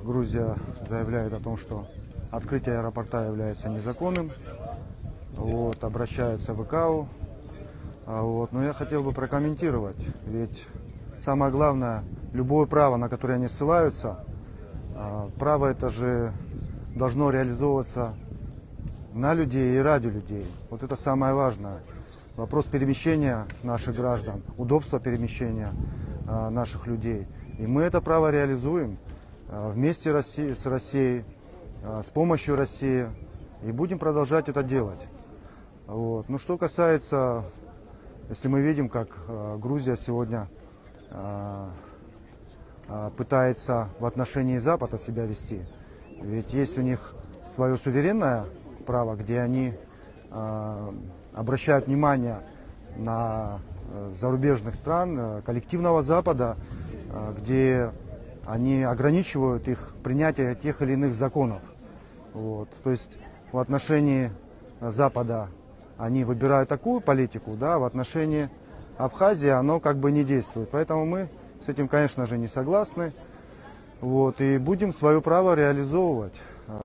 Грузия заявляет о том, что открытие аэропорта является незаконным. Вот, обращается в ИКАО. Но я хотел бы прокомментировать, ведь самое главное, любое право, на которое они ссылаются, право это же должно реализовываться на людей и ради людей. Вот это самое важное. Вопрос перемещения наших граждан, удобства перемещения наших людей. И мы это право реализуем вместе с Россией, с помощью России, и будем продолжать это делать. Вот. Ну, что касается, если мы видим, как Грузия сегодня пытается в отношении Запада себя вести, ведь есть у них свое суверенное право, где они обращают внимание на зарубежных стран, коллективного Запада, где они ограничивают их принятие тех или иных законов. Вот. То есть в отношении Запада они выбирают такую политику, да, в отношении Абхазии оно как бы не действует. Поэтому мы с этим, конечно же, не согласны. Вот, и будем свое право реализовывать.